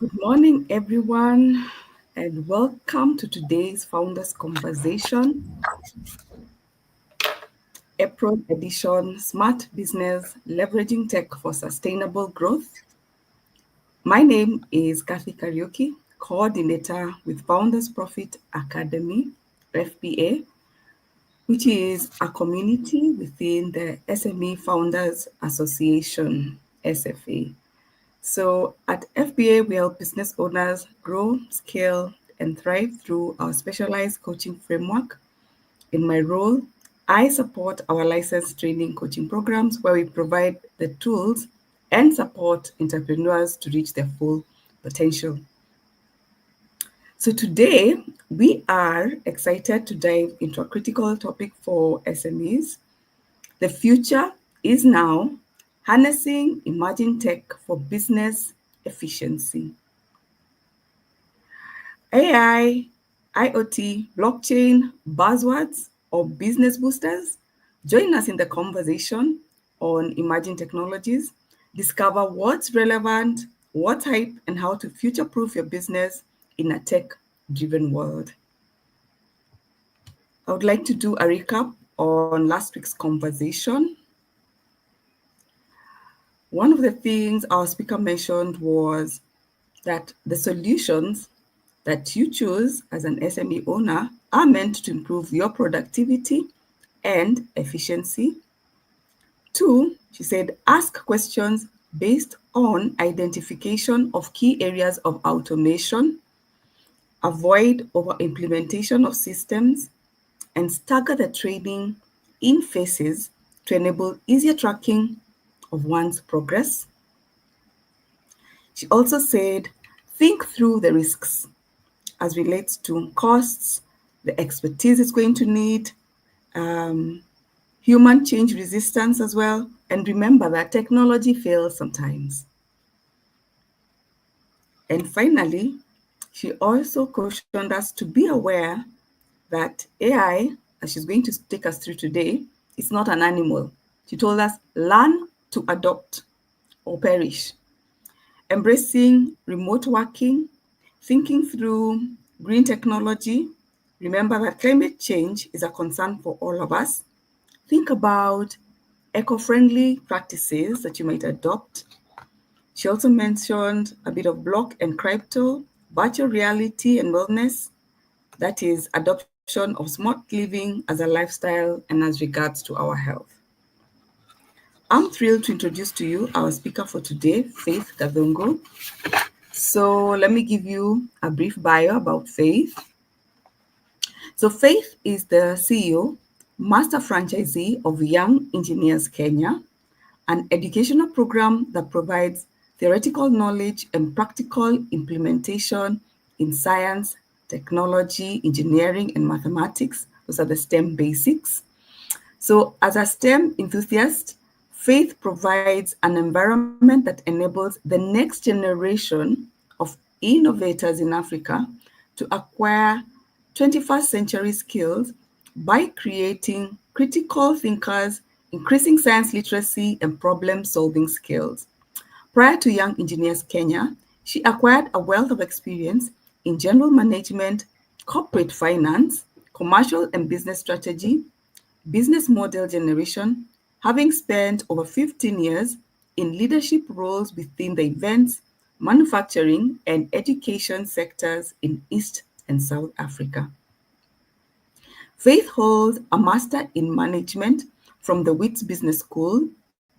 Good morning, everyone, and welcome to today's Founders Conversation, April edition Smart Business Leveraging Tech for Sustainable Growth. My name is Kathy Karaoke, coordinator with Founders Profit Academy, FPA, which is a community within the SME Founders Association, SFA. So at FBA, we help business owners grow, scale, and thrive through our specialized coaching framework. In my role, I support our licensed training coaching programs where we provide the tools and support entrepreneurs to reach their full potential. So today, we are excited to dive into a critical topic for SMEs. The future is now, harnessing emerging tech for business efficiency. AI, IoT, blockchain, buzzwords, or business boosters? Join us in the conversation on emerging technologies. Discover what's relevant, what's hype, and how to future-proof your business in a tech-driven world. I would like to do a recap on last week's conversation. One of the things our speaker mentioned was that the solutions that you choose as an SME owner are meant to improve your productivity and efficiency. Two, she said, ask questions based on identification of key areas of automation, avoid over-implementation of systems, and stagger the training in phases to enable easier tracking of one's progress. She also said, think through the risks as relates to costs, the expertise it's going to need, human change resistance as well. And remember that technology fails sometimes. And finally, she also cautioned us to be aware that AI, as she's going to take us through today, is not an animal. She told us, learn to adopt or perish. Embracing remote working, thinking through green technology. Remember that climate change is a concern for all of us. Think about eco-friendly practices that you might adopt. She also mentioned a bit of block and crypto, virtual reality and wellness, that is adoption of smart living as a lifestyle and as regards to our health. I'm thrilled to introduce to you our speaker for today, Faith Kadhungu. So let me give you a brief bio about Faith. So Faith is the CEO, master franchisee of Young Engineers Kenya, an educational program that provides theoretical knowledge and practical implementation in science, technology, engineering, and mathematics. Those are the STEM basics. So as a STEM enthusiast, Faith provides an environment that enables the next generation of innovators in Africa to acquire 21st century skills by creating critical thinkers, increasing science literacy, and problem-solving skills. Prior to Young Engineers Kenya, she acquired a wealth of experience in general management, corporate finance, commercial and business strategy, business model generation, having spent over 15 years in leadership roles within the events, manufacturing, and education sectors in East and South Africa. Faith holds a Master in Management from the Wits Business School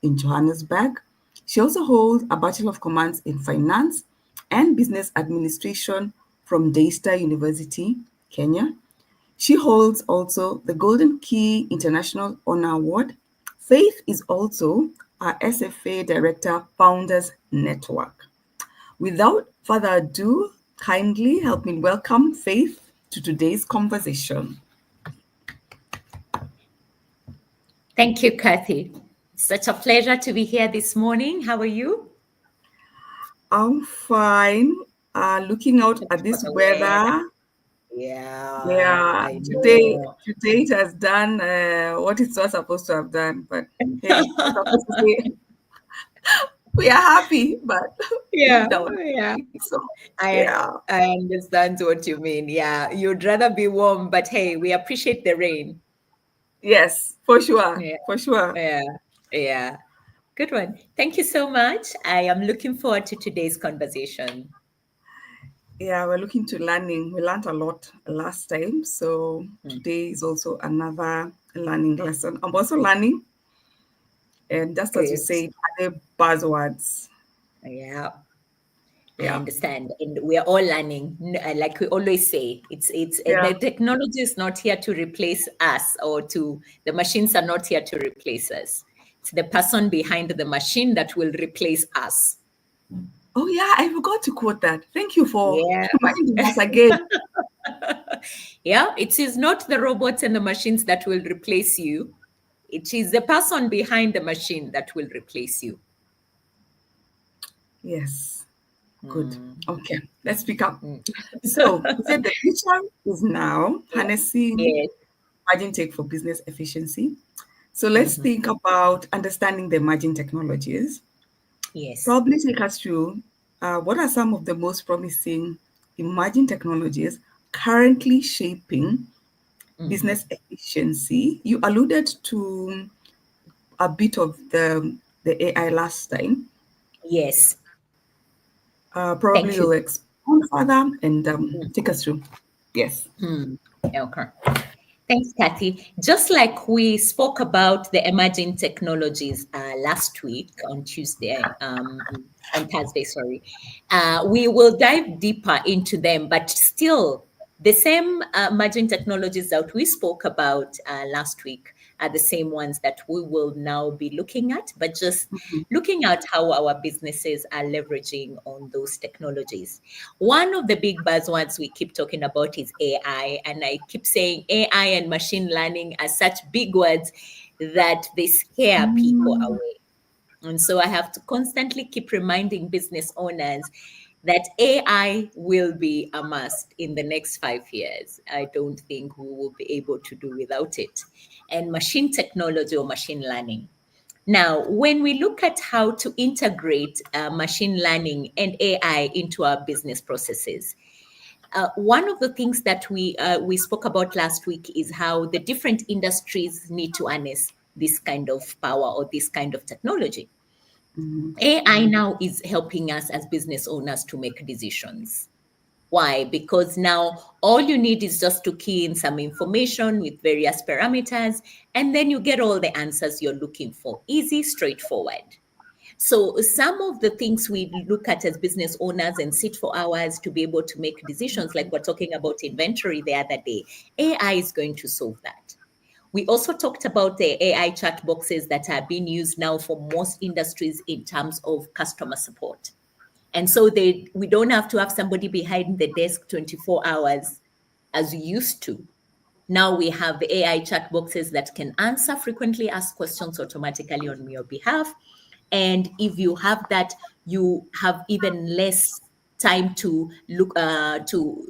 in Johannesburg. She also holds a Bachelor of Commerce in Finance and Business Administration from Daystar University, Kenya. She holds also the Golden Key International Honor Award. Faith is also our SFA Director, Founders Network. Without further ado, kindly help me welcome Faith to today's conversation. Thank you, Kathy. Such a pleasure to be here this morning. How are you? I'm fine. Looking out For at this the weather. weather. Yeah, Yeah, I know. today it has done what it's not supposed to have done. But hey, we're supposed to say We are happy, but Yeah, deep down, yeah. it's so I yeah. I understand what you mean. Yeah, you'd rather be warm, but hey, we appreciate the rain. Yes, for sure, Yeah, for sure. yeah, yeah. Good one. Thank you so much. I am looking forward to today's conversation. Yeah, we're looking to learning. We learned a lot last time, so Mm, today is also another learning lesson. I'm also learning, and just as you good. said, other buzzwords. Yeah, I Yeah, understand, and we are all learning. Like we always say, it's yeah. the technology is not here to replace us, or to the machines are not here to replace us. It's the person behind the machine that will replace us. Oh yeah, I forgot to quote that. Thank you for Yeah. reminding us again. Yeah, it is not the robots and the machines that will replace you. It is the person behind the machine that will replace you. Yes, good. Mm, Okay, let's pick up. mm. So, he said the future is now harnessing Yes. emerging tech for business efficiency. So, let's Mhm. think about understanding the emerging technologies. Yes. Probably take us through what are some of the most promising emerging technologies currently shaping Mhm. business efficiency. You alluded to a bit of the AI last time. Yes. Probably Thank you. you'll expand further and Mm. take us through. Yes. Hmm. Okay. Thanks, Kathy. Just like we spoke about the emerging technologies last week on Tuesday, on Thursday, sorry, we will dive deeper into them, but still the same emerging technologies that we spoke about last week are the same ones that we will now be looking at, but just looking at how our businesses are leveraging on those technologies. One of the big buzzwords we keep talking about is AI, and I keep saying AI and machine learning are such big words that they scare people Mm, away. And so I have to constantly keep reminding business owners that AI will be a must in the next 5 years. I don't think we will be able to do without it. And machine technology or machine learning. Now, when we look at how to integrate machine learning and AI into our business processes, one of the things that we spoke about last week is how the different industries need to harness this kind of power or this kind of technology. mhm, AI now is helping us as business owners to make decisions. Why? Because now all you need is just to key in some information with various parameters, and then you get all the answers you're looking for. Easy, straightforward. So, some of the things we look at as business owners and sit for hours to be able to make decisions, like we're talking about inventory the other day, AI is going to solve that. We also talked about the AI chat boxes that are being used now for most industries in terms of customer support. And so we don't have to have somebody behind the desk 24 hours as we used to. Now we have the AI chat boxes that can answer frequently asked questions automatically on your behalf. And if you have that, you have even less time to look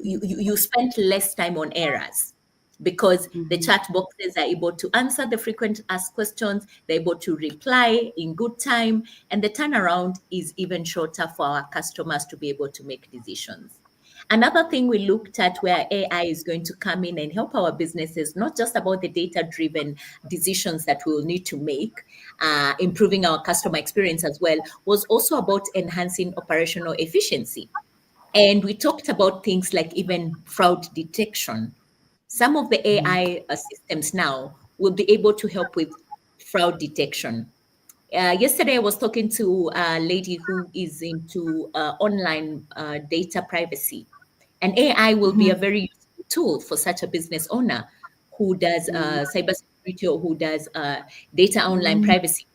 you spend less time on errors, because the mhm, chat boxes are able to answer the frequent asked questions, they're able to reply in good time, and the turnaround is even shorter for our customers to be able to make decisions. Another thing we looked at where AI is going to come in and help our businesses, not just about the data driven decisions that we will need to make, improving our customer experience as well, was also about enhancing operational efficiency. And we talked about things like even fraud detection. Some of the mhm, AI systems now will be able to help with fraud detection. Yesterday, I was talking to a lady who is into online data privacy, and AI will be a mhm, very useful tool for such a business owner who does mhm, cybersecurity or who does data online mhm, privacy.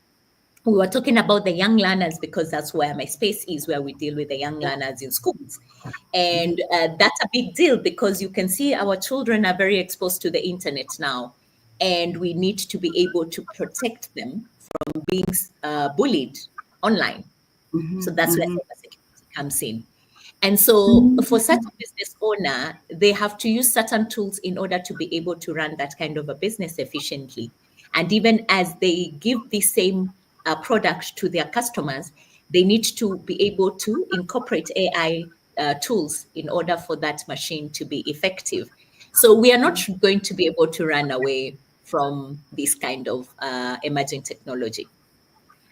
We were talking about the young learners because that's where my space is, where we deal with the young learners in schools. mhm, And that's a big deal because you can see our children are very exposed to the internet now. And we need to be able to protect them from being bullied online. So mhm, that's where mhm, cybersecurity comes in. And so, for such a business owner, they have to use certain tools in order to be able to run that kind of a business efficiently. And even as they give the same product to their customers, They need to be able to incorporate AI tools in order for that machine to be effective. So we are not going to be able to run away from this kind of emerging technology.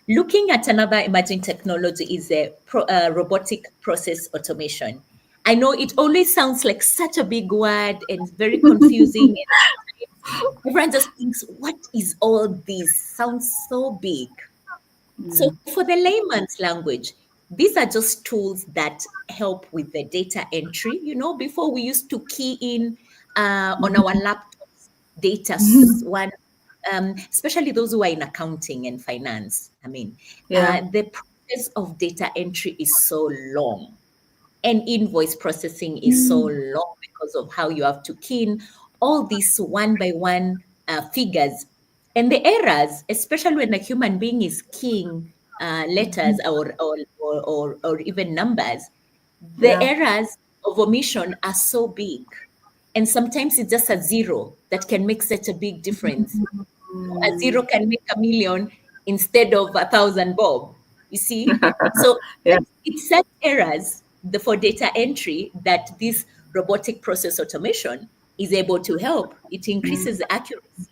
Looking at another emerging technology is robotic process automation. I know it always sounds like such a big word and very confusing. Everyone just thinks, what is all this? Sounds so big. Yeah. So, for the layman's language, these are just tools that help with the data entry. You know, before we used to key in on our laptops data one, especially those who are in accounting and finance. I mean, Yeah. the process of data entry is so long, and invoice processing is so long because of how you have to key in all these one by one figures. And the errors, especially when a human being is keying letters or even numbers, the Yeah. errors of omission are so big. And sometimes it's just a zero that can make such a big difference. A zero can make a million instead of 1,000 bob. You see? So Yeah. it's such errors for data entry that this robotic process automation is able to help. It increases accuracy.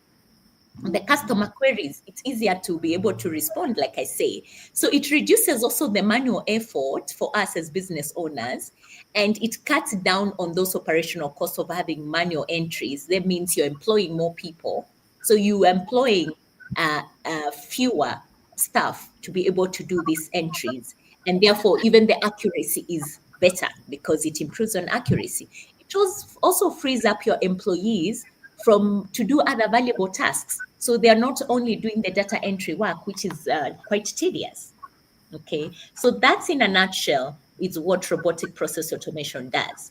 The customer queries, it's easier to be able to respond, like I say. So it reduces also the manual effort for us as business owners, and it cuts down on those operational costs of having manual entries. That means you're employing more people. So you're employing fewer staff to be able to do these entries. And therefore, even the accuracy is better because it improves on accuracy. It also frees up your employees from to do other valuable tasks. So they are not only doing the data entry work, which is quite tedious. Okay, so that's in a nutshell is what robotic process automation does.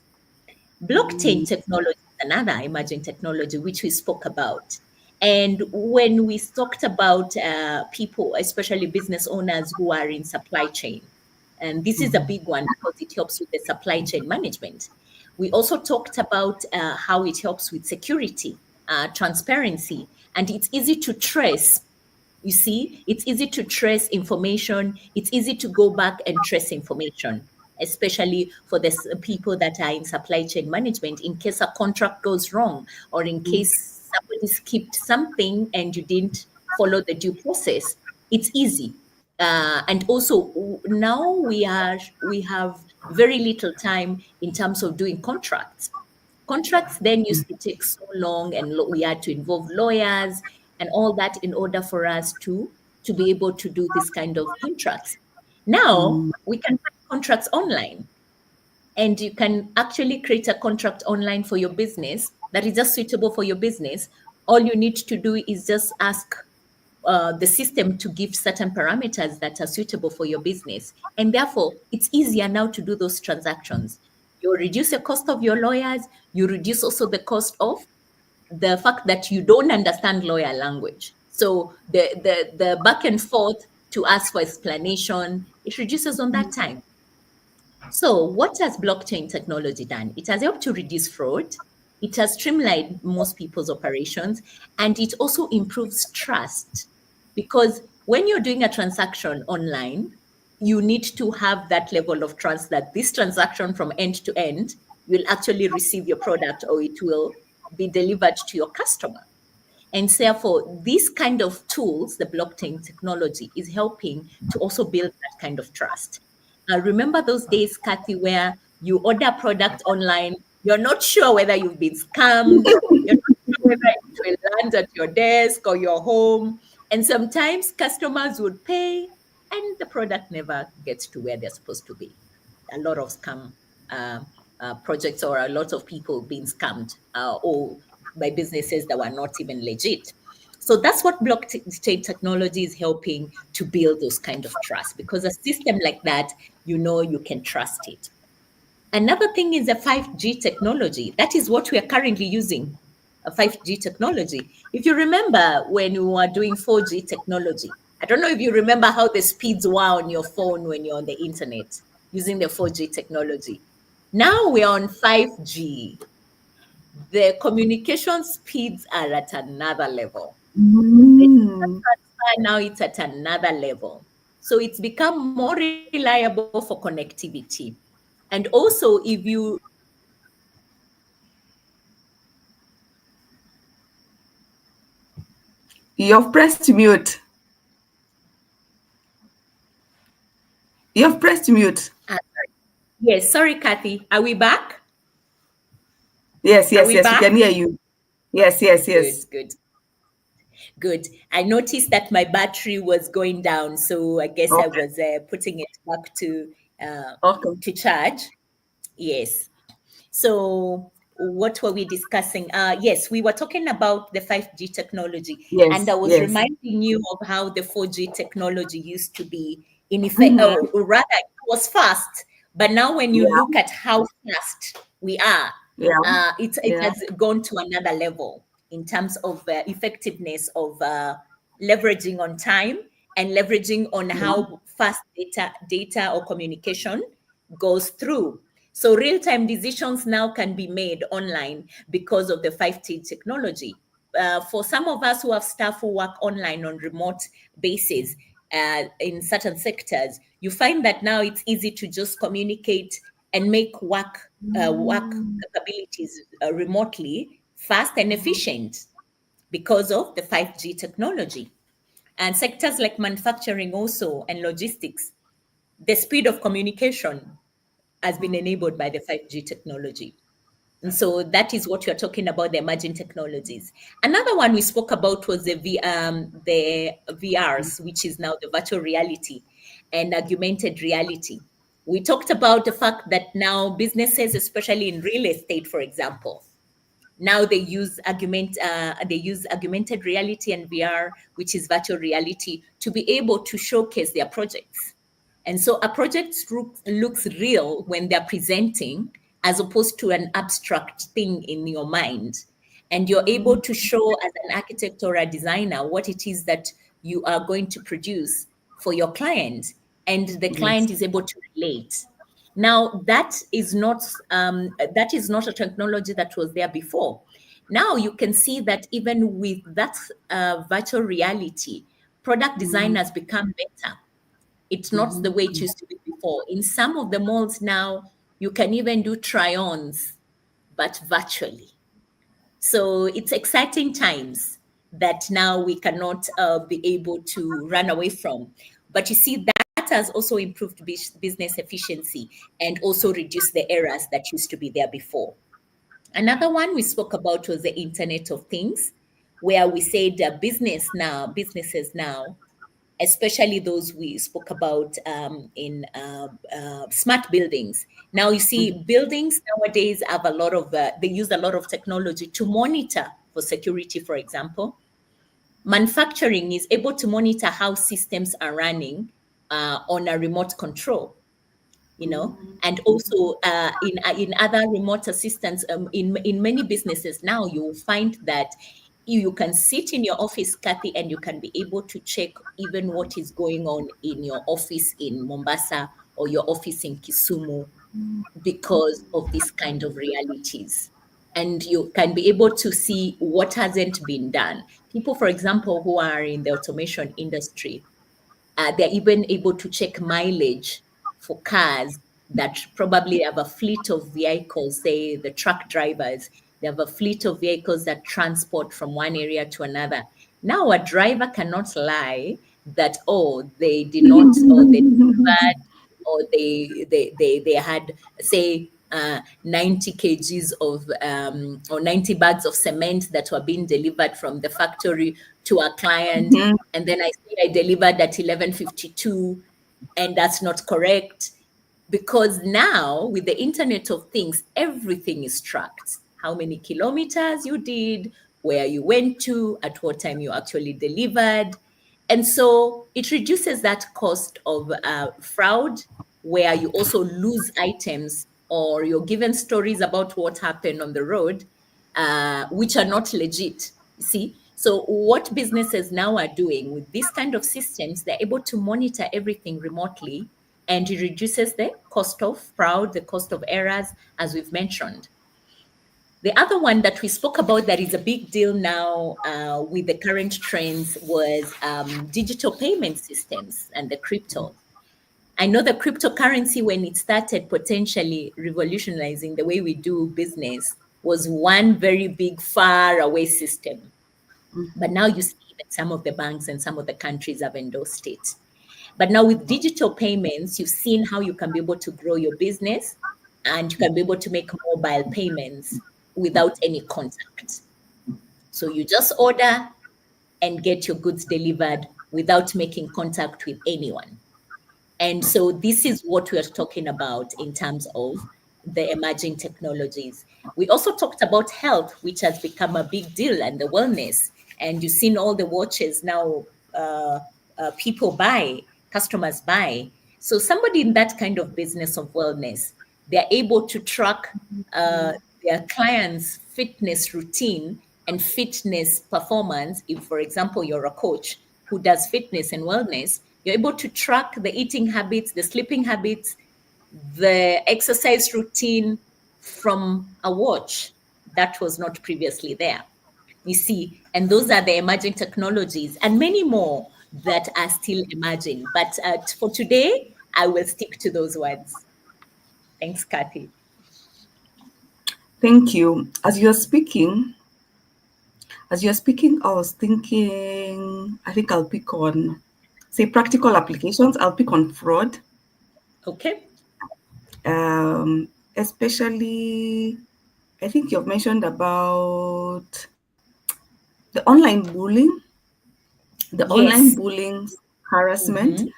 Blockchain technology is another emerging technology which we spoke about. And when we talked about people, especially business owners who are in supply chain, and this is a big one because it helps with the supply chain management. We also talked about how it helps with security, transparency, and it's easy to trace. You see, it's easy to trace information. It's easy to go back and trace information, especially for the people that are in supply chain management. In case a contract goes wrong, or in case somebody skipped something and you didn't follow the due process, it's easy. And also now we have very little time in terms of doing contracts. Contracts then used to take so long, and we had to involve lawyers and all that in order for us to be able to do this kind of contracts. Now we can find contracts online, and you can actually create a contract online for your business that is just suitable for your business. All you need to do is just ask the system to give certain parameters that are suitable for your business. And therefore, it's easier now to do those transactions. You reduce the cost of your lawyers, you reduce also the cost of the fact that you don't understand lawyer language. So the back and forth to ask for explanation, it reduces on that time. So, what has blockchain technology done? It has helped to reduce fraud, it has streamlined most people's operations, and it also improves trust. Because when you're doing a transaction online, you need to have that level of trust that this transaction from end to end will actually receive your product or it will be delivered to your customer. And therefore, these kind of tools, the blockchain technology, is helping to also build that kind of trust. Remember those days, Kathy, where you order product online, you're not sure whether you've been scammed, you're not sure whether it will land at your desk or your home. And sometimes customers would pay and the product never gets to where they're supposed to be. A lot of scam uh, projects, or a lot of people being scammed or by businesses that were not even legit. So that's what blockchain technology is helping to build those kind of trust, because a system like that, you know, you can trust it. Another thing is the 5G technology. That is what we are currently using, a 5G technology. If you remember when we were doing 4G technology, I don't know if you remember how the speeds were on your phone when you're on the internet using the 4G technology. Now we're on 5G. The communication speeds are at another level. The data transfer now it's at another level. So it's become more reliable for connectivity. And also, if you You've pressed mute. You've pressed mute. yes, sorry, Kathy, are we back? Yes, Are yes, we yes. We back? can hear you. Yes, yes, Good, yes. good, good. I noticed that my battery was going down, so I guess I Okay. was putting it back uh, Okay. to charge. Yes. So what were we discussing? Yes, we were talking about the 5G technology, and I Yes, was yes. reminding you of how the 4G technology used to be in effect, Mm-hmm. or rather, it was fast. But now, when you Yeah, look at how fast we are, yeah, it yeah. has gone to another level in terms of effectiveness of leveraging on time and leveraging on Yeah. how fast data or communication goes through. So real-time decisions now can be made online because of the 5G technology. For some of us who have staff who work online on remote basis in certain sectors, you find that now it's easy to just communicate and make work capabilities remotely fast and efficient because of the 5G technology. And sectors like manufacturing also and logistics, the speed of communication has been enabled by the 5G technology. And so that is what you're talking about, the emerging technologies. Another one we spoke about was the VRs, which is now the virtual reality and augmented reality. We talked about the fact that now businesses, especially in real estate, for example, now they use augmented reality and VR, which is virtual reality, to be able to showcase their projects. And so a project looks real when they're presenting, as opposed to an abstract thing in your mind. And you're able to show as an architect or a designer what it is that you are going to produce for your client, and the Yes. client is able to relate. Now that is not a technology that was there before. Now you can see that even with that virtual reality, product design has become better. It's not the way it used to be before. In some of the malls now, you can even do try-ons, but virtually. So it's exciting times that now we cannot be able to run away from. But you see, that has also improved business efficiency and also reduced the errors that used to be there before. Another one we spoke about was the Internet of Things, where we said businesses now, especially those we spoke about in smart buildings. Now, you see, buildings nowadays have a lot of, they use a lot of technology to monitor for security, for example. Manufacturing is able to monitor how systems are running on a remote control, and also in other remote assistance, in many businesses now you will find that you can sit in your office, Kathy, and you can be able to check even what is going on in your office in Mombasa or your office in Kisumu because of this kind of realities. And you can be able to see what hasn't been done. People, for example, who are in the automation industry, they're even able to check mileage for cars that probably have a fleet of vehicles, say the truck drivers. They have a fleet of vehicles that transport from one area to another. Now, a driver cannot lie that, oh, they did not, or they delivered, or they had, say, 90 kgs of or 90 bags of cement that were being delivered from the factory to a client, Mhm. and then I say I delivered at 11:52, and that's not correct, because now with the Internet of Things, everything is tracked. How many kilometers you did, where you went to, at what time you actually delivered. And so it reduces that cost of fraud, where you also lose items or you're given stories about what happened on the road, which are not legit. You see? So what businesses now are doing with this kind of systems, they're able to monitor everything remotely, and it reduces the cost of fraud, the cost of errors, as we've mentioned. The other one that we spoke about that is a big deal now with the current trends was digital payment systems and the crypto. I know the cryptocurrency, when it started potentially revolutionizing the way we do business, was one very big, far away system. But now you see that some of the banks and some of the countries have endorsed it. But now with digital payments, you've seen how you can be able to grow your business and you can be able to make mobile payments without any contact. So you just order and get your goods delivered without making contact with anyone. And so this is what we are talking about in terms of the emerging technologies. We also talked about health, which has become a big deal, and the wellness. And you've seen all the watches now people buy, customers buy. So somebody in that kind of business of wellness, they're able to track their clients' fitness routine and fitness performance. If, for example, you're a coach who does fitness and wellness, you're able to track the eating habits, the sleeping habits, the exercise routine from a watch that was not previously there. You see, and those are the emerging technologies and many more that are still emerging. But for today, I will stick to those words. Thanks, Kathy. Thank you. As you're speaking, I was thinking, I think I'll pick on, say, practical applications. I'll pick on fraud, Okay. especially, I think you've mentioned about the online bullying, Yes. harassment.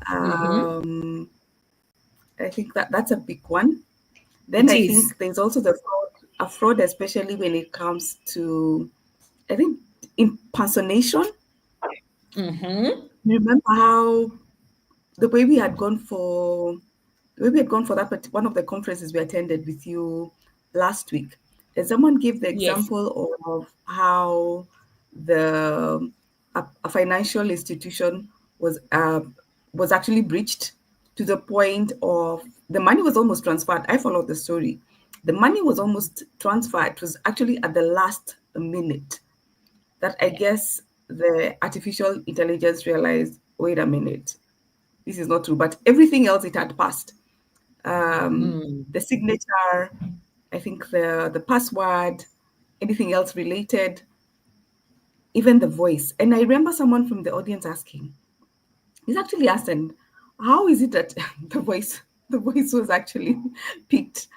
Mm-hmm. Mm-hmm. I think that's a big one. Then It I is. think there's also a fraud, especially when it comes to, I think, impersonation. Mm-hmm. You remember how the way we had gone for the way we had gone for one of the conferences we attended with you last week, and someone gave the Yes. example of how the a financial institution was actually breached to the point of the money was almost transferred. I followed the story. The money was almost transferred. It was actually at the last minute that I Yeah. guess the artificial intelligence realized, wait a minute, this is not true. But everything else it had passed. Mm. The signature, I think the password, anything else related, even the voice. And I remember someone from the audience asking, he's actually asked, and how is it that the voice was actually picked?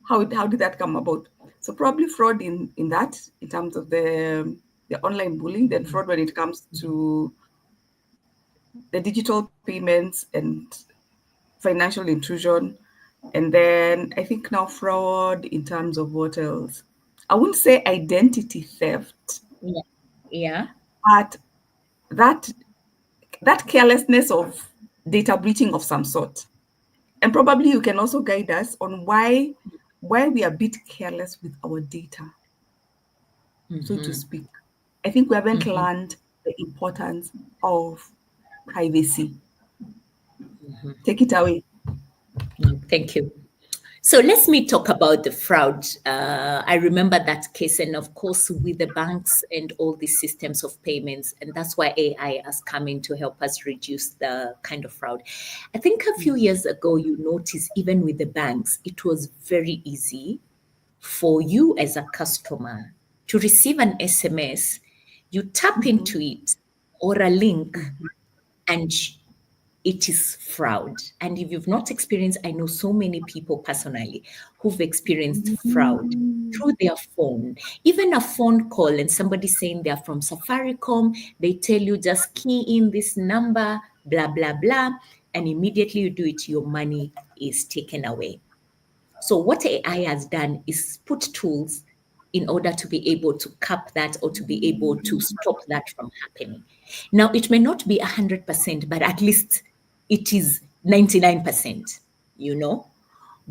How did that come about? So probably fraud in that, in terms of the online bullying, then fraud when it comes to the digital payments and financial intrusion. And then I think now fraud in terms of what else? I wouldn't say identity theft, Yeah. Yeah. but that that carelessness of data breaching of some sort. And probably you can also guide us on why we are a bit careless with our data, so to Mm-hmm. speak. I think we haven't Mm-hmm. learned the importance of privacy. Take it away. Thank you. So let me talk about the fraud. I remember that case, and of course, with the banks and all these systems of payments, and that's why AI has come in to help us reduce the kind of fraud. I think a few years ago, you noticed even with the banks, it was very easy for you as a customer to receive an SMS, you tap into it or a link, and it is fraud. And if you've not experienced, I know so many people personally who've experienced fraud through their phone, even a phone call, and somebody saying they're from Safaricom, they tell you just key in this number, blah, blah, blah, and immediately you do it, your money is taken away. So what AI has done is put tools in order to be able to cap that or to be able to stop that from happening. Now, it may not be 100%, but at least it is 99%, you know,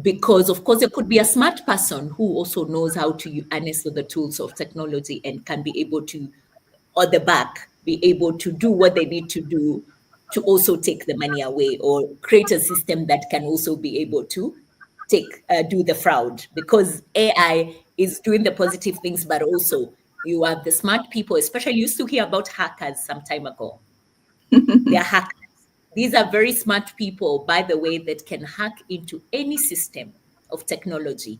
because of course there could be a smart person who also knows how to harness the tools of technology and can be able to, on the back, be able to do what they need to do to also take the money away or create a system that can also be able to do the fraud, because AI is doing the positive things, but also you have the smart people, especially you used to hear about hackers some time ago. They're hackers. These are very smart people, by the way, that can hack into any system of technology.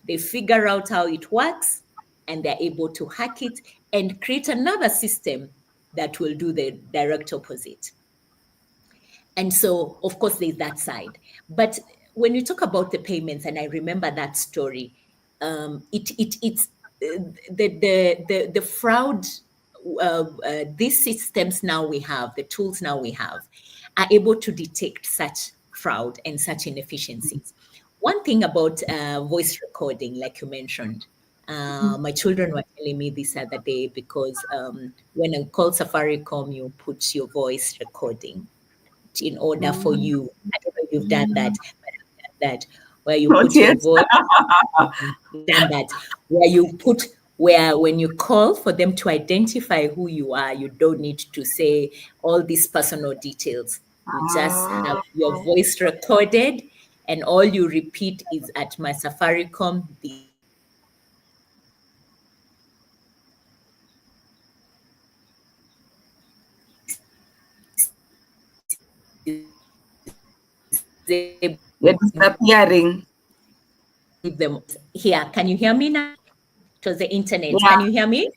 They figure out how it works and they're able to hack it and create another system that will do the direct opposite. And so, of course, there's that side. But when you talk about the payments, and I remember that story, it's the fraud. These systems now we have, the tools now we have, are able to detect such fraud and such inefficiencies. One thing about voice recording, like you mentioned, my children were telling me this other day, because when you call Safaricom, you put your voice recording in order for you. I don't know if you've done that, but I've done that, where you Not put your yet. voice, done that, where you put, where when you call for them to identify who you are, you don't need to say all these personal details. You just have Ah, your voice recorded, and all you repeat is, at my Safaricom, this is the amount. And is able to you're give them disappearing. here. Can you hear me now? It was the internet. Yeah. Can you hear me?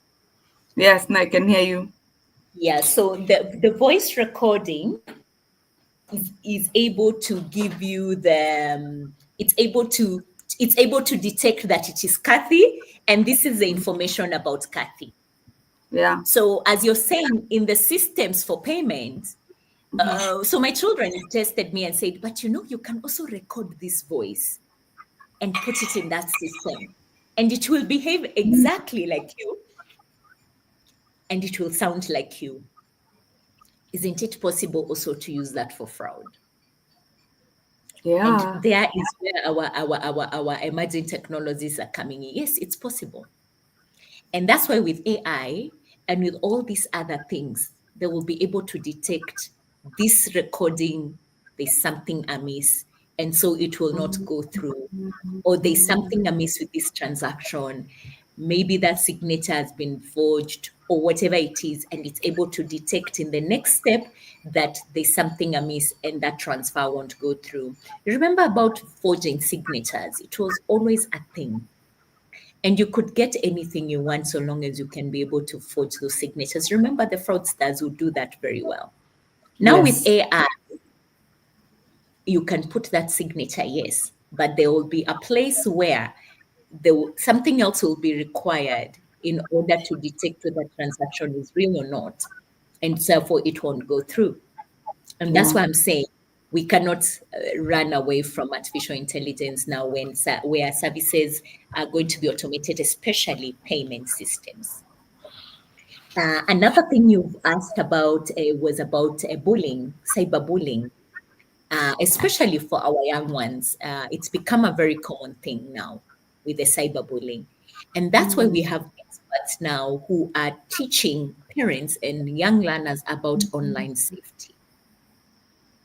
Yes, now I can hear you. Yeah. So the voice recording is able to give you the it's able to detect that it is Kathy, and this is the information about Kathy. Yeah. So as you're saying, in the systems for payment, so my children tested me and said, but you can also record this voice and put it in that system, and it will behave exactly like you, and it will sound like you. Isn't it possible also to use that for fraud? And Yeah. there is where our emerging technologies are coming in. Yes, it's possible. And that's why with AI and with all these other things, they will be able to detect this recording, there's something amiss, and so it will not go through. Or there's something amiss with this transaction. Maybe that signature has been forged or whatever it is, and it's able to detect in the next step that there's something amiss and that transfer won't go through. You remember about forging signatures? It was always a thing. And you could get anything you want so long as you can be able to forge those signatures. Remember, the fraudsters would do that very well. Now with Yes. AI, you can put that signature, yes, but there will be a place where something else will be required in order to detect whether transaction is real or not. And therefore, it won't go through. And that's Yeah. why I'm saying we cannot run away from artificial intelligence now, where services are going to be automated, especially payment systems. Another thing you've asked about was about bullying, cyberbullying, especially for our young ones. It's become a very common thing now with the cyberbullying. And that's why we have experts now who are teaching parents and young learners about online safety.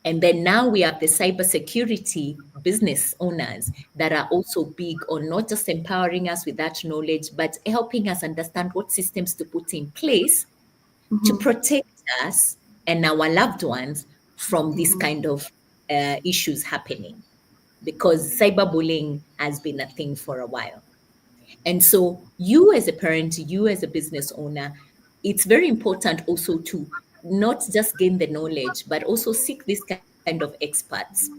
And then now we have the cybersecurity business owners that are also big on not just empowering us with that knowledge, but helping us understand what systems to put in place to protect us and our loved ones from this kind of issues happening. Because cyberbullying has been a thing for a while. And so, you as a parent, you as a business owner, it's very important also to not just gain the knowledge, but also seek this kind of experts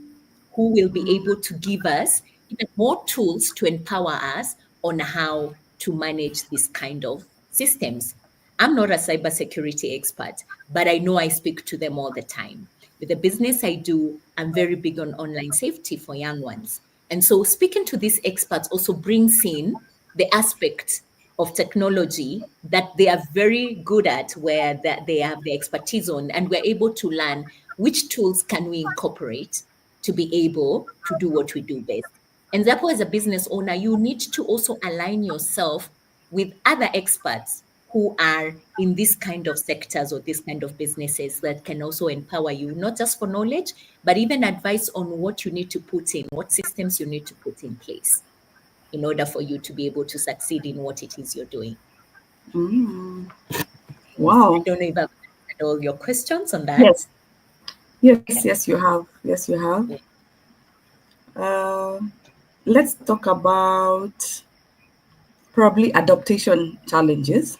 who will be able to give us even more tools to empower us on how to manage this kind of systems. I'm not a cybersecurity expert, but I know I speak to them all the time. With the business I do, I'm very big on online safety for young ones. And so speaking to these experts also brings in the aspect of technology that they are very good at, where that they have the expertise on, and we're able to learn which tools can we incorporate to be able to do what we do best. And therefore, as a business owner, you need to also align yourself with other experts who are in this kind of sectors or this kind of businesses that can also empower you, not just for knowledge, but even advice on what you need to put in, what systems you need to put in place in order for you to be able to succeed in what it is you're doing. Mm. Yes. I Wow. don't know if I've answered all your questions on that. Yes. Yes, Okay. yes, you have. Yes, you have. Let's talk about probably adaptation challenges.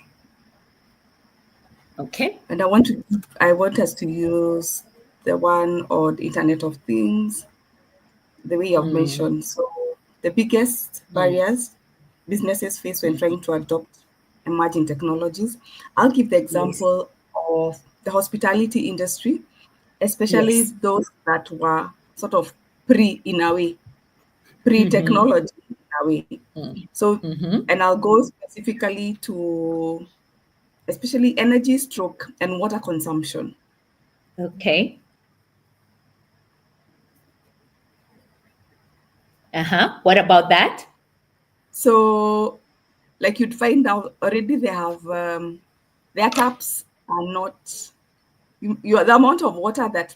Okay. And I want us to use the one on the Internet of Things, the way you've Mm, mentioned. So the biggest mm, barriers businesses face when mm. trying to adopt emerging technologies. I'll give the Yes. example of the hospitality industry, especially Yes. those that were sort of in a way, Mm-hmm. pre-technology in a way. Mm. So, Mm-hmm. and I'll go specifically to especially energy, stroke, and water consumption. Okay. Uh-huh. What about that? So, like you'd find out already they have their taps are not the amount of water that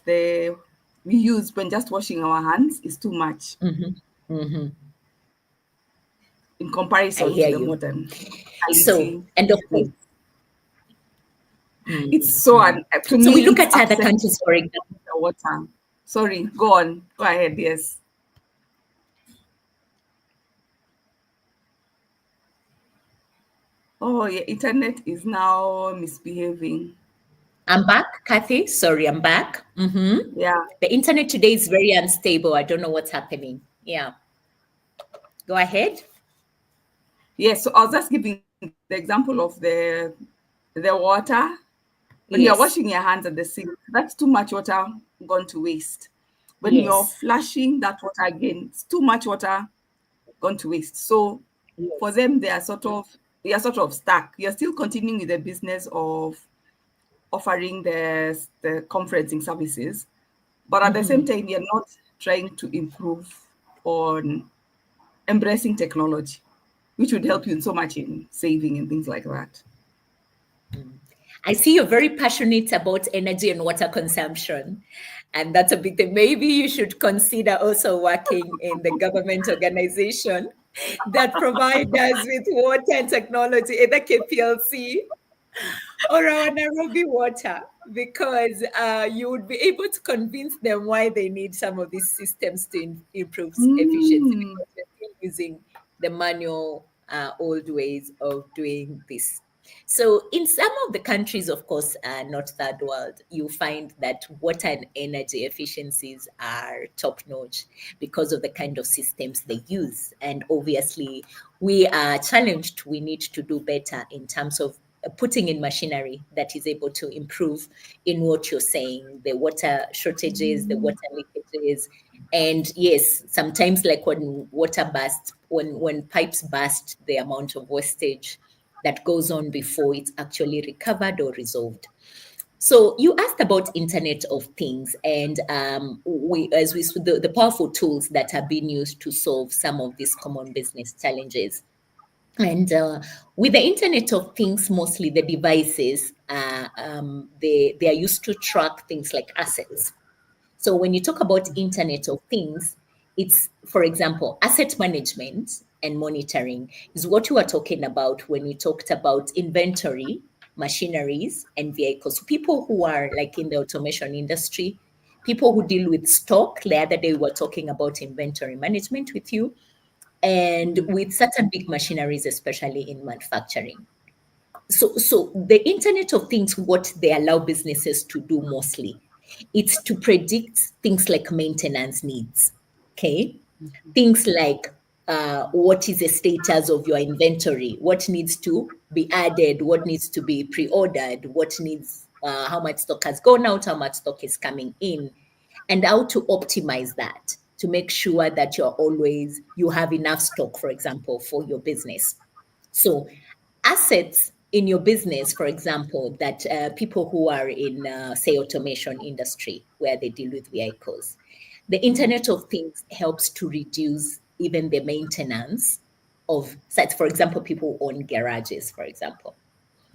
we use when just washing our hands is too much Mm-hmm. Mm-hmm. in I comparison to hear the you. modern So, hospitality and of course, needs. mm, It's so mm. to So we me look it's at other upsetting countries, for example. the water. Sorry, go on. Go ahead. Yes. Oh, yeah. Internet is now misbehaving. I'm back, Kathy. Sorry, I'm back. Mm-hmm. Yeah. The internet today is very unstable. I don't know what's happening. Yeah. Go ahead. Yes. So I was just giving the example of the water when you're Yes. washing your hands at the sink. That's too much water gone to waste. When you're Yes. flushing that water again, it's too much water gone to waste. So for Yes. them, they are sort of stuck. You're still continuing with the business of offering the conferencing services, but at the same Mm-hmm. time, you're not trying to improve on embracing technology, which would help you in so much in saving and things like that. I see you're very passionate about energy and water consumption. And that's a big thing. Maybe you should consider also working in the government organization that provide us with water and technology, either KPLC or our Nairobi water, because you would be able to convince them why they need some of these systems to improve efficiency, Mm. because they're still using the manual old ways of doing this. So, in some of the countries, of course, not third world, you find that water and energy efficiencies are top notch because of the kind of systems they use. And obviously, we are challenged. We need to do better in terms of putting in machinery that is able to improve in what you're saying, the water shortages, the water leakages. And yes, sometimes like when water bursts, when pipes burst, the amount of wastage that goes on before it's actually recovered or resolved. So you asked about Internet of Things, and the powerful tools that are being used to solve some of these common business challenges. And with the Internet of Things, mostly the devices, they are used to track things like assets. So when you talk about Internet of Things, it's, for example, asset management and monitoring is what you are talking about when you talked about inventory, machineries, and vehicles. So people who are like in the automation industry, people who deal with stock. The other day we were talking about inventory management with you, and with certain big machineries, especially in manufacturing. So the Internet of Things, what they allow businesses to do mostly, it's to predict things like maintenance needs. Okay, things like what is the status of your inventory, what needs to be added, what needs to be pre-ordered, what needs, how much stock has gone out, how much stock is coming in, and how to optimize that to make sure that you have enough stock, for example, for your business. So assets in your business, for example, that people who are in, say, automation industry, where they deal with vehicles, the Internet of Things helps to reduce even the maintenance of sites. For example, people who own garages, for example.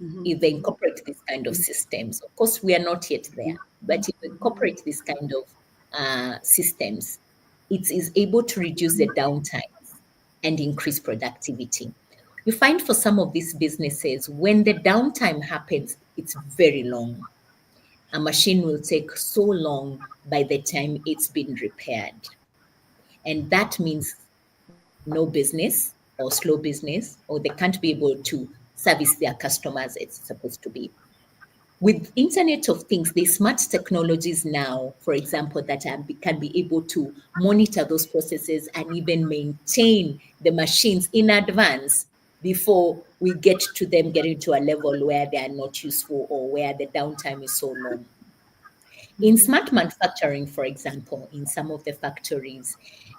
if they incorporate this kind of systems. Of course, we are not yet there, but if we incorporate this kind of systems, it is able to reduce the downtime and increase productivity. You find for some of these businesses, when the downtime happens, it's very long. A machine will take so long by the time it's been repaired. And that means no business or slow business, or they can't be able to service their customers as it's supposed to be. With Internet of Things, the smart technologies now, for example, that can be able to monitor those processes and even maintain the machines in advance before we get to them getting to a level where they are not useful or where the downtime is so long. In smart manufacturing, for example, in some of the factories,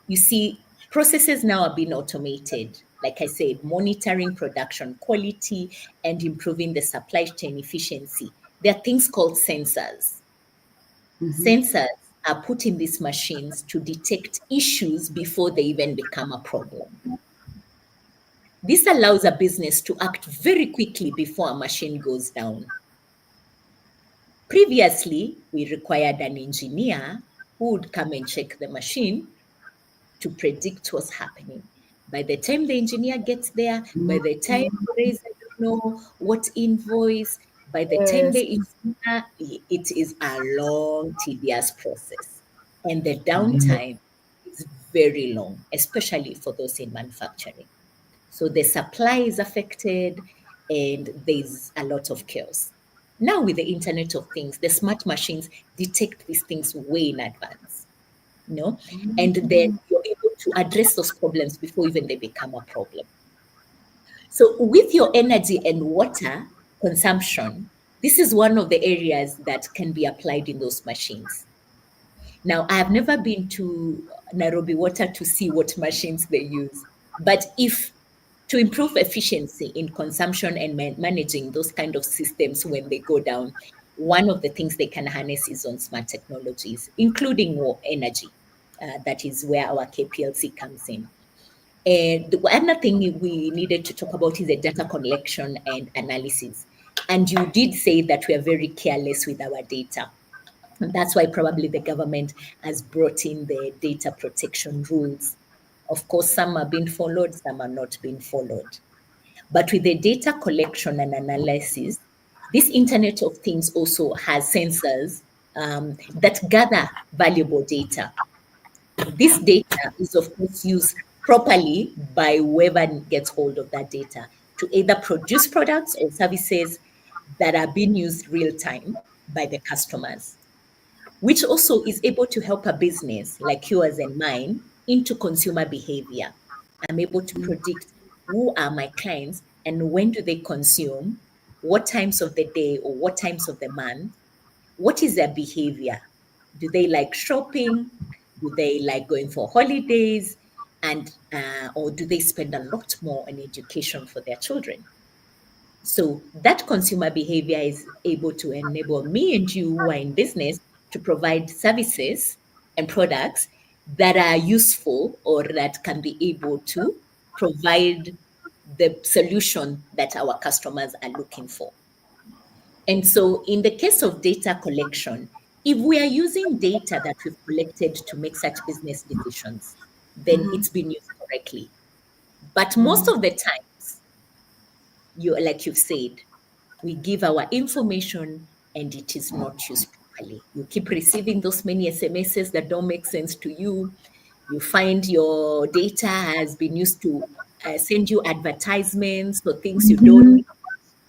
you see processes now are being automated. Like I said, monitoring production quality and improving the supply chain efficiency. There are things called sensors. Sensors are put in these machines to detect issues before they even become a problem. This allows a business to act very quickly before a machine goes down. Previously, we required an engineer who would come and check the machine to predict what's happening. By the time the engineer gets there, by the time there is, I don't know what invoice, by the time Yes. the engineer, it is a long, tedious process. And the Yeah. downtime is very long, especially for those in manufacturing. So the supply is affected and there's a lot of chaos. Now, with the Internet of Things, the smart machines detect these things way in advance, you know, and then you're able to address those problems before even they become a problem. So, with your energy and water consumption, this is one of the areas that can be applied in those machines. Now, I have never been to Nairobi Water to see what machines they use, but if to improve efficiency in consumption and managing those kind of systems when they go down, one of the things they can harness is on smart technologies, including energy. That is where our KPLC comes in. And the other thing we needed to talk about is the data collection and analysis. And you did say that we are very careless with our data. And that's why probably the government has brought in the data protection rules. Of course, some are being followed, some are not being followed. But with the data collection and analysis, this Internet of Things also has sensors that gather valuable data. This data is, of course, used properly by whoever gets hold of that data to either produce products or services that are being used real time by the customers, which also is able to help a business like yours and mine into consumer behavior. I'm able to predict who are my clients and when do they consume, what times of the day or what times of the month, what is their behavior? Do they like shopping? Do they like going for holidays? And or do they spend a lot more on education for their children? So that consumer behavior is able to enable me and you who are in business to provide services and products that are useful or that can be able to provide the solution that our customers are looking for. And so, in the case of data collection, if we are using data that we've collected to make such business decisions, then it's been used correctly. But most of the times, like you've said, we give our information and it is not used properly. You keep receiving those many SMSs that don't make sense to you. You find your data has been used to send you advertisements for things you don't need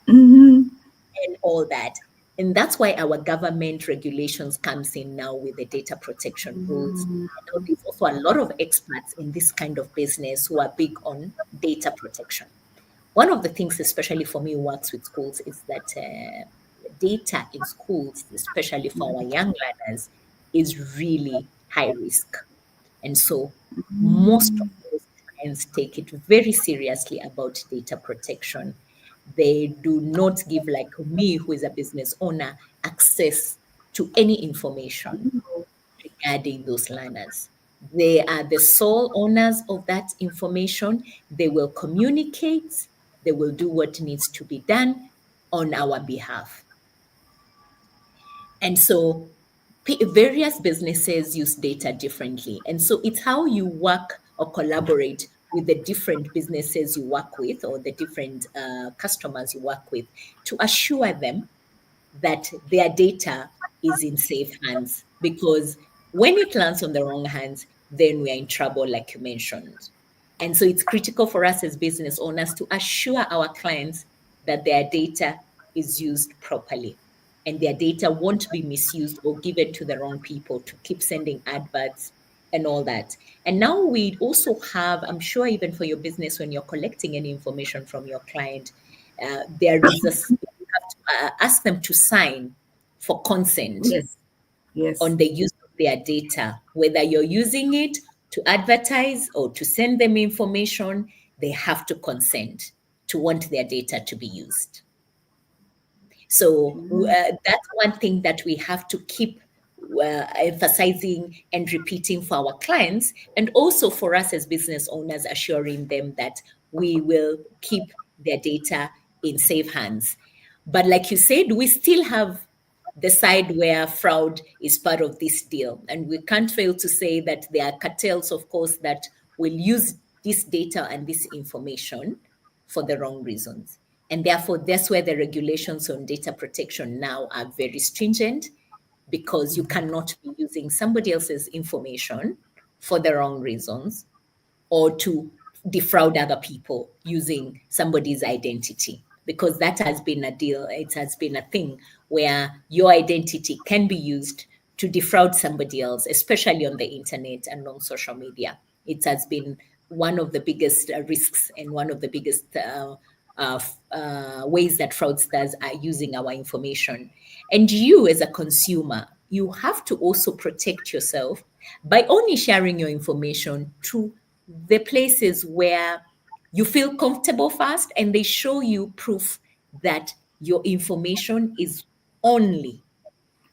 and all that. And that's why our government regulations comes in now with the data protection rules. I know there's also a lot of experts in this kind of business who are big on data protection. One of the things, especially for me who works with schools, is that data in schools, especially for our young learners, is really high risk. And so most of those clients take it very seriously about data protection. They do not give, like me, who is a business owner, access to any information regarding those learners. They are the sole owners of that information. They will communicate, they will do what needs to be done on our behalf. And so various businesses use data differently. And so it's how you work or collaborate with the different businesses you work with or the different customers you work with to assure them that their data is in safe hands. Because when it lands on the wrong hands, then we are in trouble, like you mentioned. And so it's critical for us as business owners to assure our clients that their data is used properly and their data won't be misused or given to the wrong people to keep sending adverts and all that. And now we also have, I'm sure even for your business, when you're collecting any information from your client, there is a, you have to ask them to sign for consent Yes. Yes. on the use of their data, whether you're using it to advertise or to send them information, they have to consent to want their data to be used. So that's one thing that we have to keep emphasizing and repeating for our clients, and also for us as business owners, assuring them that we will keep their data in safe hands. But like you said, we still have the side where fraud is part of this deal. And we can't fail to say that there are cartels, of course, that will use this data and this information for the wrong reasons. And therefore, that's where the regulations on data protection now are very stringent, because you cannot be using somebody else's information for the wrong reasons or to defraud other people using somebody's identity, because that has been a deal. It has been a thing where your identity can be used to defraud somebody else, especially on the internet and on social media. It has been one of the biggest risks and one of the biggest ways that fraudsters are using our information. And you, as a consumer, you have to also protect yourself by only sharing your information to the places where you feel comfortable first, and they show you proof that your information is only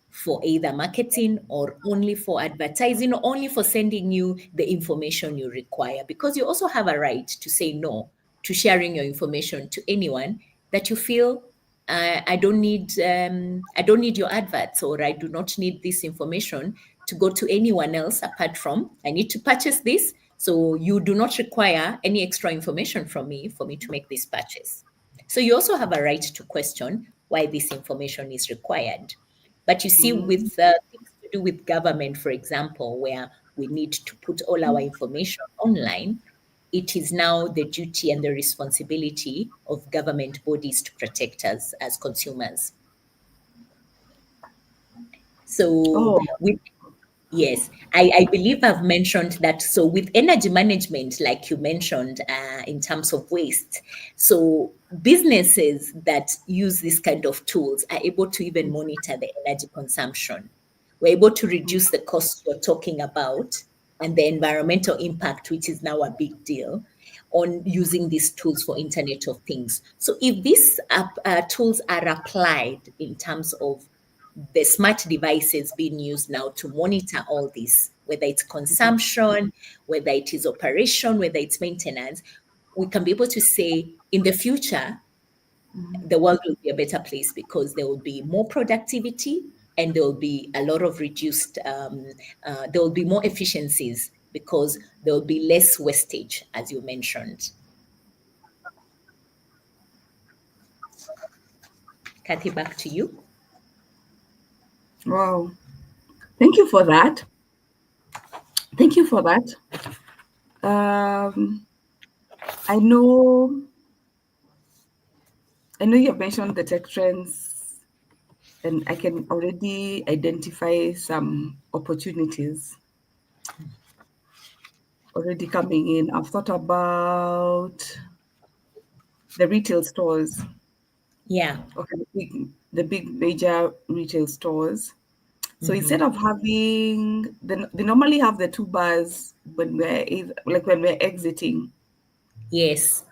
for either marketing or only for advertising or only for sending you the information you require, because you also have a right to say no to sharing your information to anyone that you feel I don't need your adverts, or I do not need this information to go to anyone else apart from I need to purchase this. So you do not require any extra information from me for me to make this purchase. So you also have a right to question why this information is required. But you see, with things to do with government, for example, where we need to put all our information online, it is now the duty and the responsibility of government bodies to protect us as consumers. So Oh, with yes, I believe I've mentioned that. So with energy management, like you mentioned, in terms of waste, so businesses that use this kind of tools are able to even monitor the energy consumption. We're able to reduce the costs you're talking about and the environmental impact, which is now a big deal, on using these tools for Internet of Things. So if these tools are applied in terms of the smart devices being used now to monitor all this, whether it's consumption, whether it is operation, whether it's maintenance, we can be able to say in the future, the world will be a better place, because there will be more productivity and there will be a lot of reduced, there will be more efficiencies, because there will be less wastage, as you mentioned. Kathy, back to you. wow. Thank you for that. Thank you for that. Um, I know you've mentioned the tech trends, and I can already identify some opportunities already coming in. I've thought about the retail stores, Yeah. okay, the big major retail stores. So instead Mm-hmm. of having, they normally have the two bars when when we're exiting, Yes.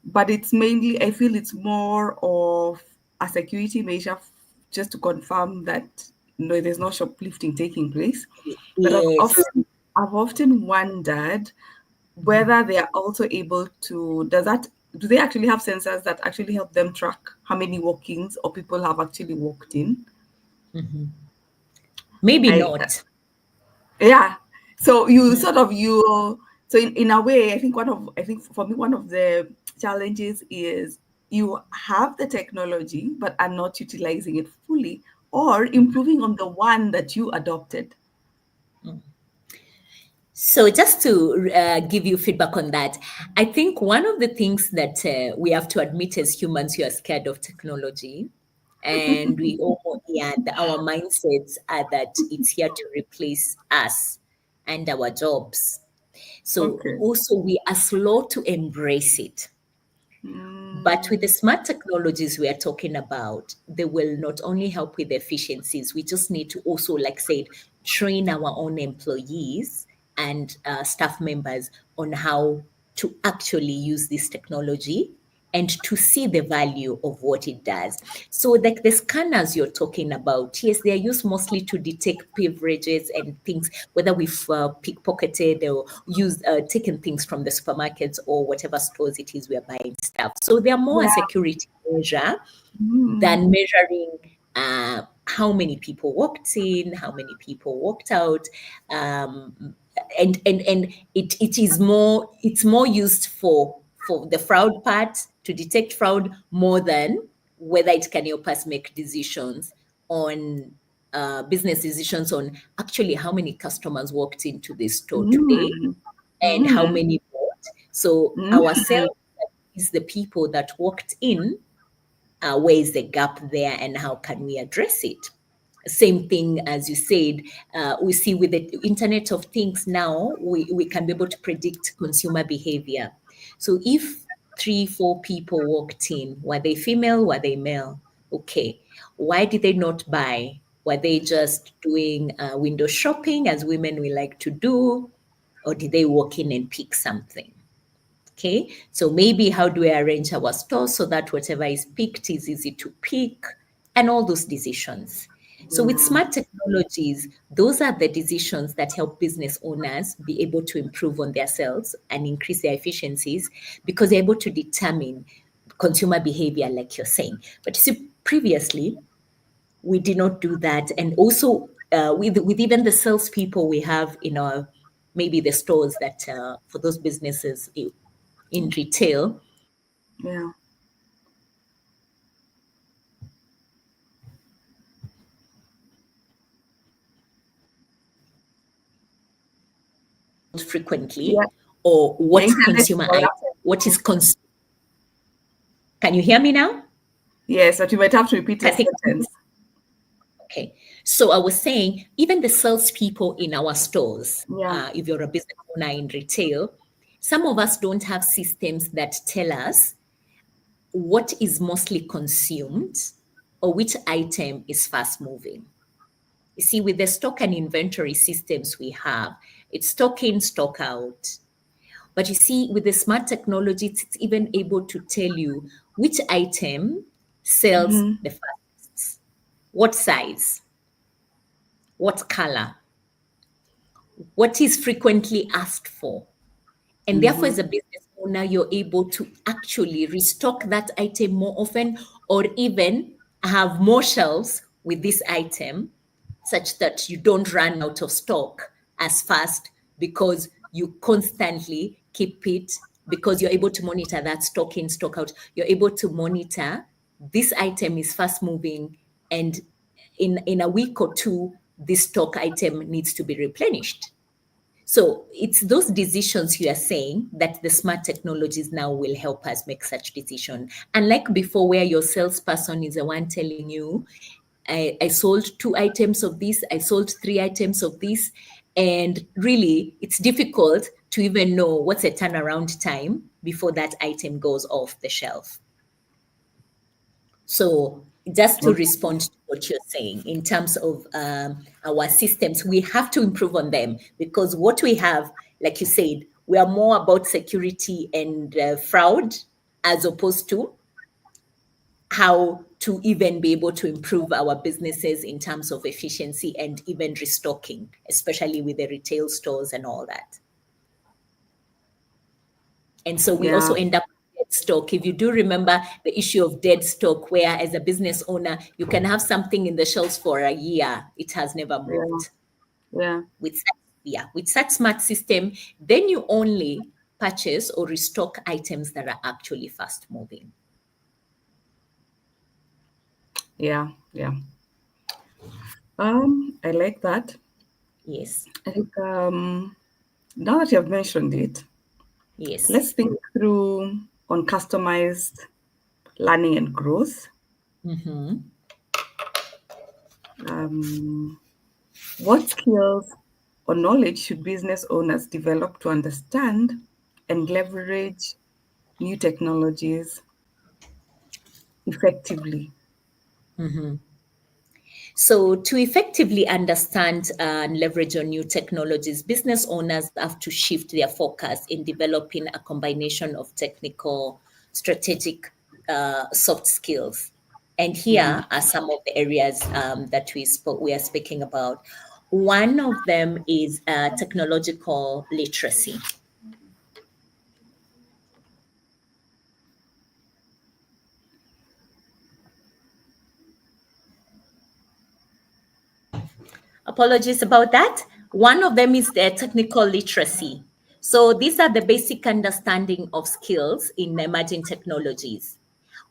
but it's mainly, I feel it's more of a security measure, just to confirm that no, there's no shoplifting taking place. But Yes. I've often wondered Mhm. whether they are also able to, does that do they actually have sensors that actually help them track how many walk-ins or people have actually walked in? Maybe I not. Yeah. So you Mm. sort of you so in a way, I think for me one of the challenges is you have the technology but are not utilizing it fully or improving on the one that you adopted. So, just to give you feedback on that, I think one of the things that we have to admit as humans, we are scared of technology. And we all, yeah, our mindsets are that it's here to replace us and our jobs. So, Okay. also, we are slow to embrace it. But with the Mm, smart technologies we are talking about, they will not only help with efficiencies, we just need to also, like said, train our own employees and staff members on how to actually use this technology and to see the value of what it does. So, like the scanners you're talking about, yes, they are used mostly to detect beverages and things, whether we've pickpocketed or used taken things from the supermarkets or whatever stores it is we are buying stuff. So they are more a yeah. security measure Mm, than measuring how many people walked in, how many people walked out, and it is more, it's more used for the fraud part, to detect fraud, more than whether it can help us make decisions on business decisions on actually how many customers walked into the store today mm, and how mm, many bought. So mm, ourselves is the people that walked in, where is the gap there and how can we address it. Same thing as you said, we see with the internet of things now, we can be able to predict consumer behavior. So if 3 4 people walked in, were they female, were they male? Okay, why did they not buy? Were they just doing window shopping as women we like to do, or did they walk in and pick something? Okay, so maybe how do we arrange our store so that whatever is picked is easy to pick, and all those decisions. So with yeah. smart technologies, those are the decisions that help business owners be able to improve on their sales and increase their efficiencies, because they're able to determine consumer behavior, like you're saying. But you see, previously we did not do that, and also with even the salespeople we have in our, maybe the stores that for those businesses in retail, Yeah. Yeah. frequently, or Your what internet is consumer item, what is collapsing. can you hear me now? Yes, but you might have to repeat a I think, sentence. okay. So I was saying, even the salespeople in our stores, Yeah. if you're a business owner in retail, some of us don't have systems that tell us what is mostly consumed or which item is fast moving. You see, with the stock and inventory systems we have, it's stock in, stock out. But you see, with the smart technology, it's even able to tell you which item sells Mm-hmm. the fastest, what size, what color, what is frequently asked for. And therefore, Mm-hmm. as a business owner, you're able to actually restock that item more often, or even have more shelves with this item, such that you don't run out of stock as fast, because you constantly keep it, because you're able to monitor that stock in, stock out. You're able to monitor this item is fast moving, and in a week or two, this stock item needs to be replenished. So it's those decisions you are saying that the smart technologies now will help us make such decision. Unlike before, where your salesperson is the one telling you, I sold 2 items of this, I sold 3 items of this. And really, it's difficult to even know what's a turnaround time before that item goes off the shelf. So just to Okay. respond to what you're saying in terms of our systems, we have to improve on them, because what we have, like you said, we are more about security and fraud, as opposed to how to even be able to improve our businesses in terms of efficiency and even restocking, especially with the retail stores and all that. And so we Yeah. also end up dead stock. If you do remember the issue of dead stock, where as a business owner, you can have something in the shelves for a year, it has never Yeah. moved. Yeah. With such smart system, then you only purchase or restock items that are actually fast moving. Yeah. Yeah. I like that. Yes, I think now that you have mentioned it, yes. let's think through on customized learning and growth. Mm-hmm. Um, what skills or knowledge should business owners develop to understand and leverage new technologies effectively? So, to effectively understand and leverage on new technologies, business owners have to shift their focus in developing a combination of technical, strategic, soft skills. And Mhm. here are some of the areas that we are speaking about. One of them is technological literacy. Apologies about that. One of them is the technical literacy. So these are the basic understanding of skills in emerging technologies.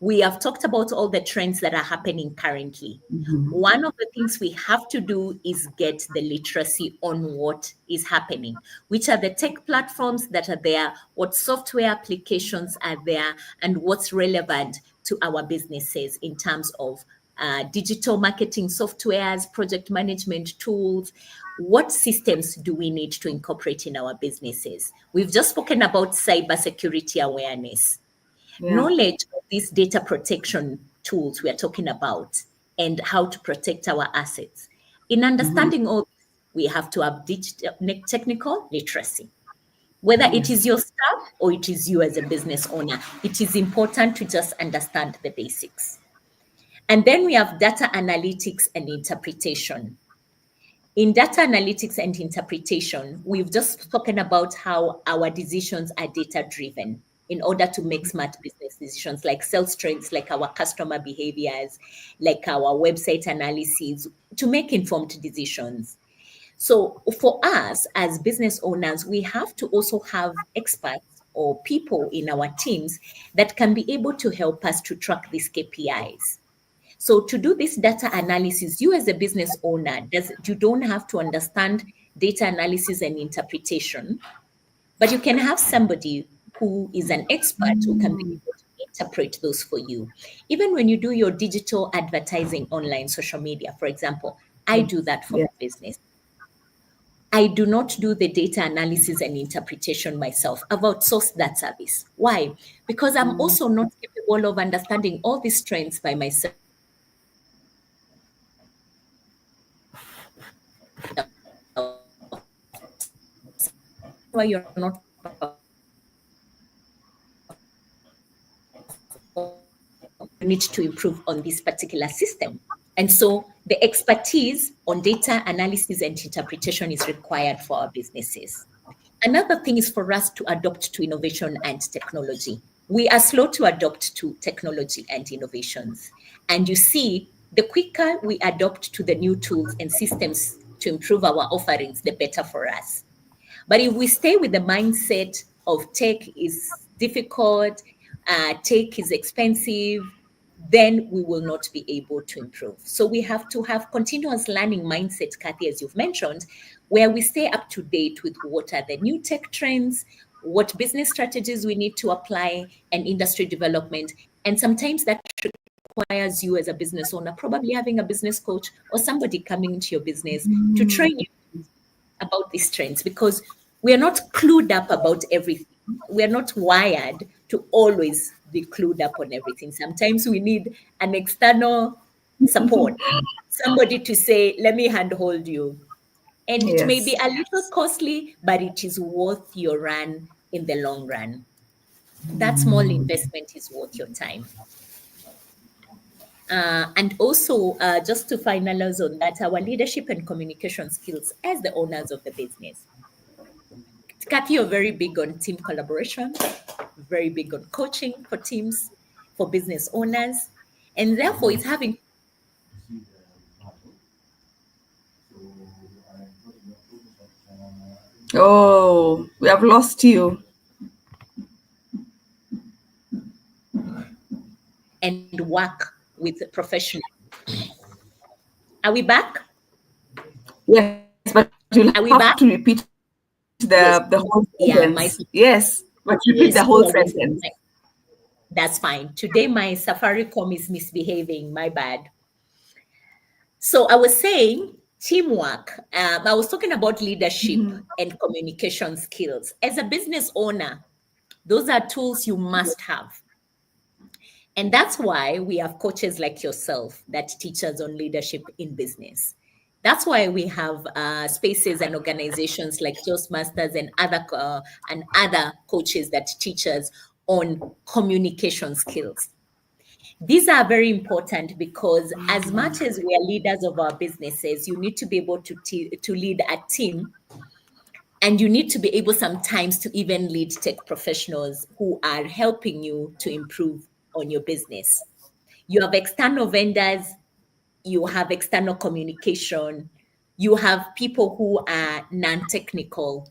We have talked about all the trends that are happening currently. Mhm. One of the things we have to do is get the literacy on what is happening, which are the tech platforms that are there, what software applications are there, and what's relevant to our businesses in terms of digital marketing softwares, project management tools. What systems do we need to incorporate in our businesses? We've just spoken about cybersecurity awareness, Yeah. knowledge of these data protection tools we are talking about, and how to protect our assets. In Mhm. understanding all this, we have to have technical literacy. Whether it is Yes. your staff or it is you as a business owner, it is important to just understand the basics. And then we have data analytics and interpretation. In data analytics and interpretation, we've just spoken about how our decisions are data driven in order to make smart business decisions, like sales trends, like our customer behaviors, like our website analysis, to make informed decisions. So, for us as business owners, we have to also have experts or people in our teams that can be able to help us to track these KPIs. So to do this data analysis, you as a business owner, you don't have to understand data analysis and interpretation, but you can have somebody who is an expert who can be Mm. able to interpret those for you. Even when you do your digital advertising online, social media, for example, I do that for Yeah. my business. I do not do the data analysis and interpretation myself. I've outsourced that service. Why? Because I'm Mm. also not capable of understanding all these trends by myself. Why you're not you need to improve on this particular system. And so the expertise on data analysis and interpretation is required for our businesses. Another thing is for us to adopt to innovation and technology. We are slow to adopt to technology and innovations. And you see, the quicker we adopt to the new tools and systems to improve our offerings, the better for us. But if we stay with the mindset of tech is difficult, tech is expensive, then we will not be able to improve. So we have to have continuous learning mindset, Kathy, as you've mentioned, where we stay up to date with what are the new tech trends, what business strategies we need to apply, and industry development. And sometimes that requires you as a business owner, probably having a business coach or somebody coming into your business to Mm. train you about these trends, because we are not clued up about everything. We are not wired to always be clued up on everything. Sometimes we need an external support, somebody to say, let me handhold you. And it may be Yes. a little costly, but it is worth your run in the long run. That small investment is worth your time. And also, just to finalize on that, our leadership and communication skills as the owners of the business. Kathy, you're very big on team collaboration, very big on coaching for teams, for business owners, and therefore it's having Oh, we have lost you. and work with professionals. Are we back? Yes, but you'll Are have we to back? repeat Yes. the whole Yeah, sentence. Yes, but repeat the yes. whole Oh, sentence. that's fine. Today my Safaricom is misbehaving. My bad. So I was saying teamwork. I was talking about leadership Mhm. and communication skills. As a business owner, those are tools you must have. And that's why we have coaches like yourself that teach us on leadership in business. That's why we have spaces and organizations like Toastmasters and other coaches that teach us on communication skills. These are very important because as much as we are leaders of our businesses, you need to be able to lead a team, and you need to be able sometimes to even lead tech professionals who are helping you to improve on your business. You have external vendors, you have external communication, you have people who are non-technical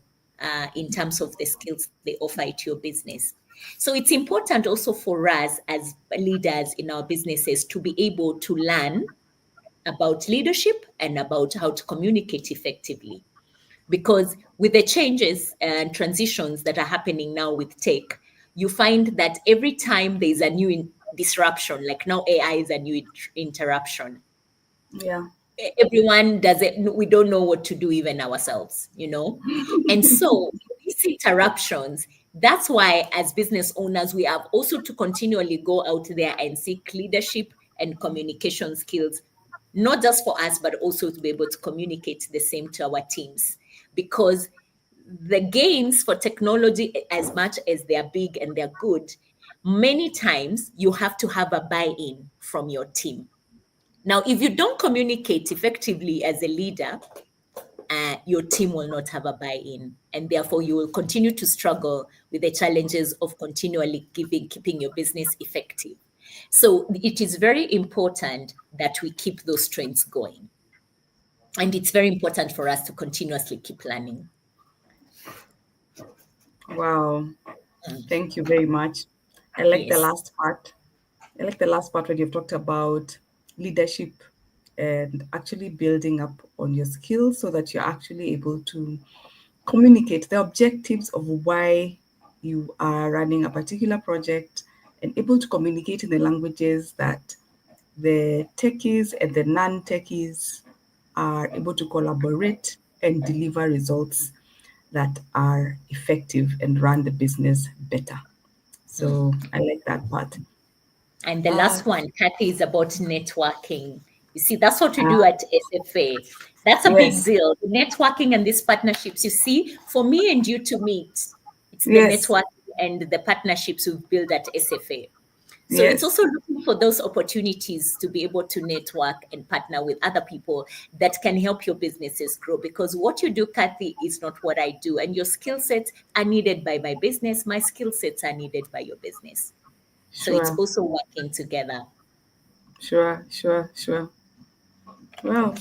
in terms of the skills they offer to your business. So it's important also for us as leaders in our businesses to be able to learn about leadership and about how to communicate effectively. Because with the changes and transitions that are happening now with tech, you find that every time there's a new disruption, like now AI is a new interruption, Yeah. everyone does it, we don't know what to do even ourselves, you know. And so these interruptions, that's why as business owners we have also to continually go out there and seek leadership and communication skills, not just for us but also to be able to communicate the same to our teams. Because the gains for technology, as much as they are big and they're good, many times you have to have a buy-in from your team. Now, if you don't communicate effectively as a leader, your team will not have a buy-in, and therefore you will continue to struggle with the challenges of continually keeping your business effective. So it is very important that we keep those trends going, and it's very important for us to continuously keep learning. Wow. Mm. Thank you very much. I like the Yes. last part. I like the last part when you've talked about leadership and actually building up on your skills so that you're actually able to communicate the objectives of why you are running a particular project and able to communicate in the languages that the techies and the non-techies are able to collaborate and deliver results that are effective and run the business better. So I like that part. And the Uh, last one, Kathy, is about networking. You see, that's what we do uh, at SFA. That's a big yes, deal. The networking and these partnerships, you see, for me and you to meet, it's the yes, networking and the partnerships we've built at SFA. So it's yes, also looking for those opportunities to be able to network and partner with other people that can help your businesses grow. Because what you do, Kathy, is not what I do. And your skill sets are needed by my business. My skill sets are needed by your business. So it's sure, also working together. sure. Well,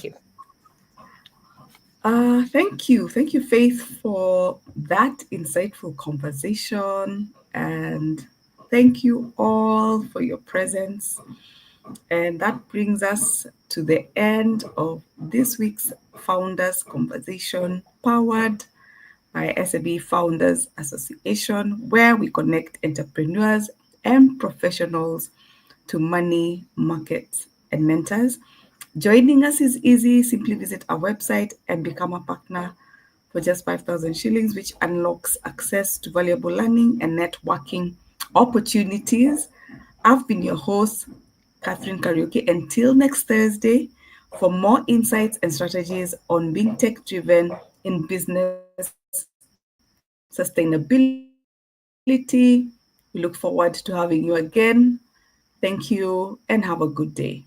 Thank you. thank you, Faith, for that insightful conversation, and thank you all for your presence. And that brings us to the end of this week's Founders Conversation, powered by SME Founders Association, where we connect entrepreneurs and professionals to money, markets, and mentors. Joining us is easy. Simply visit our website and become a partner for just 5,000 shillings, which unlocks access to valuable learning and networking opportunities. I've been your host, Catherine Karaoke. Until next Thursday, for more insights and strategies on being tech driven in business sustainability, we look forward to having you again. Thank you and have a good day.